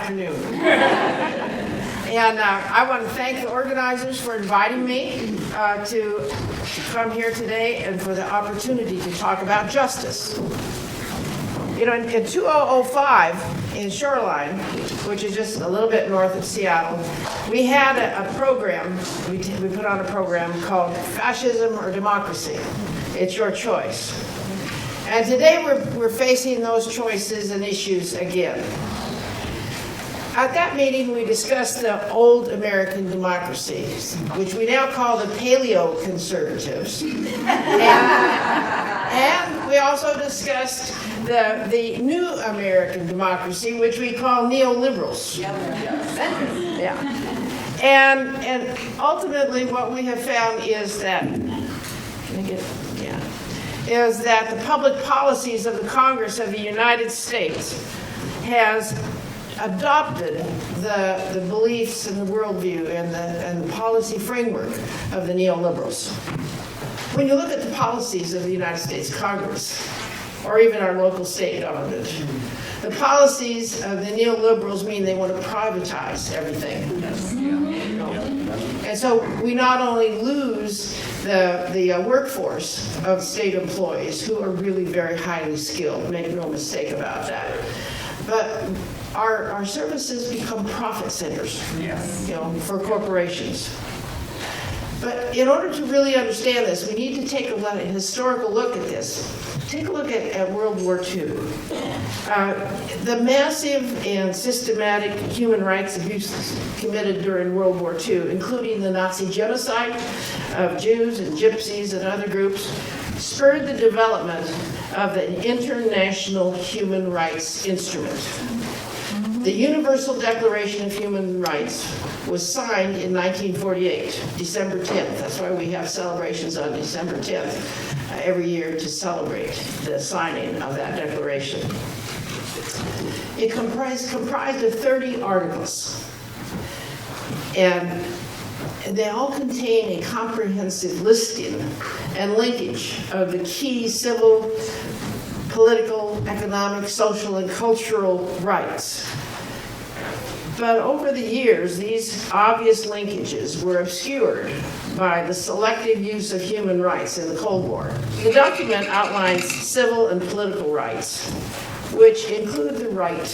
afternoon. And I want to thank the organizers for inviting me to come here today and for the opportunity to talk about justice. You know, in 2005 in Shoreline, which is just a little bit north of Seattle, we had a program, we put on a program called Fascism or Democracy. It's your choice. And today we're facing those choices and issues again. At that meeting, we discussed the old American democracies, which we now call the paleo-conservatives. And we also discussed the new American democracy, which we call neoliberals. Yeah. And ultimately, what we have found is that, is that the public policies of the Congress of the United States has adopted the beliefs and the worldview and the policy framework of the neoliberals. When you look at the policies of the United States Congress, or even our local state government, the policies of the neoliberals mean they want to privatize everything. And so we not only lose the workforce of state employees who are really very highly skilled, make no mistake about that, but our services become profit centers, for corporations. But in order to really understand this, we need to take a historical look at this. Take a look at World War II. The massive and systematic human rights abuses committed during World War II, including the Nazi genocide of Jews and Gypsies and other groups, spurred the development of the International Human Rights Instrument. The Universal Declaration of Human Rights was signed in 1948, December 10th. That's why we have celebrations on December 10th every year to celebrate the signing of that declaration. It comprised of 30 articles, and they all contain a comprehensive listing and linkage of the key civil, political, economic, social, and cultural rights. But over the years, these obvious linkages were obscured by the selective use of human rights in the Cold War. The document outlines civil and political rights, which include the right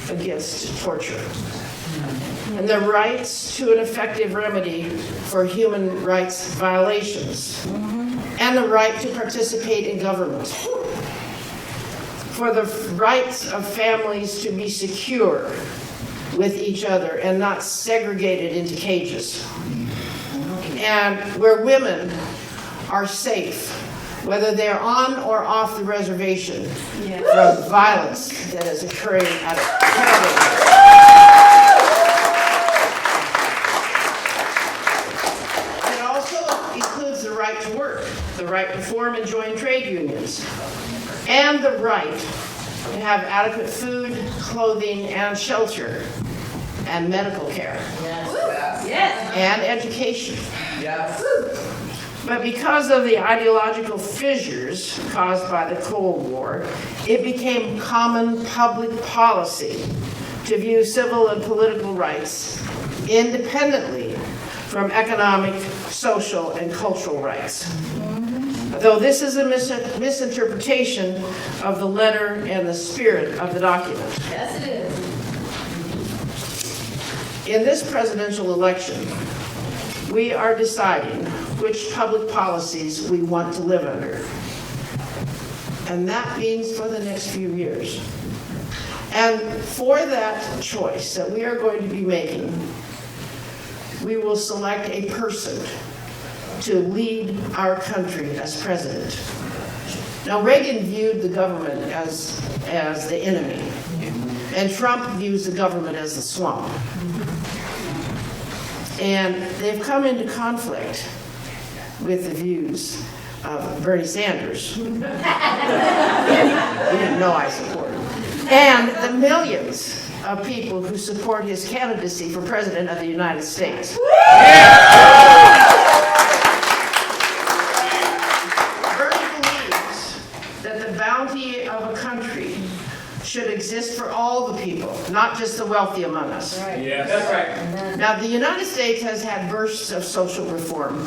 against torture, and the rights to an effective remedy for human rights violations, and the right to participate in government, for the rights of families to be secure with each other and not segregated into cages, and where women are safe, whether they're on or off the reservation, from violence that is occurring at a terrible rate. It also includes the right to work, the right to form and join trade unions, and the right to have adequate food, clothing, and shelter, and medical care, and education. But because of the ideological fissures caused by the Cold War, it became common public policy to view civil and political rights independently from economic, social, and cultural rights. Though this is a misinterpretation of the letter and the spirit of the document. Yes, it is. In this presidential election, we are deciding which public policies we want to live under. And that means for the next few years. And for that choice that we are going to be making, we will select a person to lead our country as president. Now, Reagan viewed the government as the enemy, and Trump views the government as the swamp. And they've come into conflict with the views of Bernie Sanders, who you didn't know I support, and the millions of people who support his candidacy for president of the United States. That the bounty of a country should exist for all the people, not just the wealthy among us. Yes. That's right. Now, the United States has had bursts of social reform,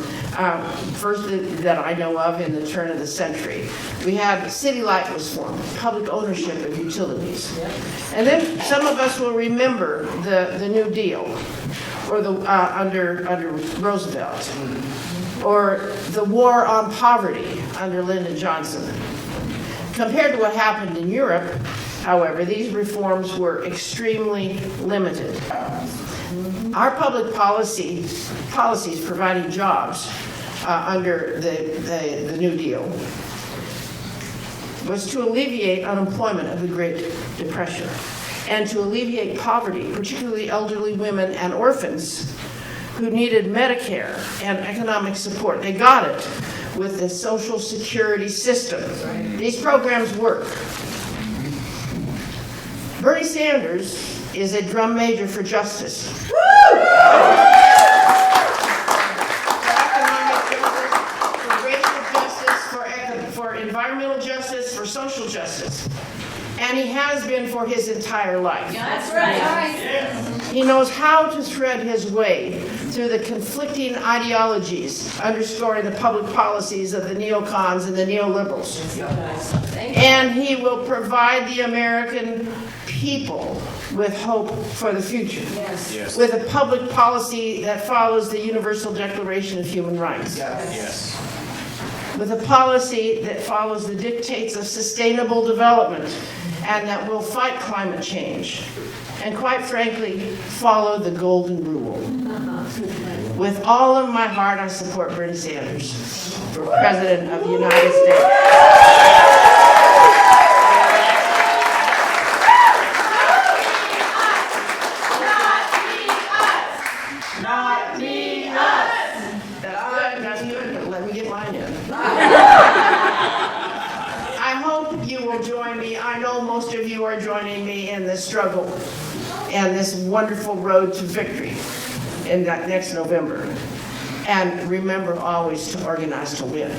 first that I know of in the turn of the century. We had City Light was formed, public ownership of utilities. And then some of us will remember the New Deal, or under Roosevelt, or the war on poverty under Lyndon Johnson. Compared to what happened in Europe, however, these reforms were extremely limited. Our public policies providing jobs under the New Deal was to alleviate unemployment of the Great Depression and to alleviate poverty, particularly elderly women and orphans who needed Medicare and economic support. They got it with the Social Security system. These programs work. Bernie Sanders is a drum major for justice. For economic justice, for racial justice, for environmental justice, for social justice. And he has been for his entire life. That's right. He knows how to thread his way through the conflicting ideologies underscoring the public policies of the neocons and the neoliberals. And he will provide the American people with hope for the future. Yes. With a public policy that follows the Universal Declaration of Human Rights. Yes. With a policy that follows the dictates of sustainable development and that will fight climate change. And quite frankly, follow the golden rule. With all of my heart, I support Bernie Sanders for President of the United States. Not me, us. That's good, but let me get mine in. I hope you will join me. I know most of you are joining me in this struggle and this wonderful road to victory in that next November. And remember always to organize to win.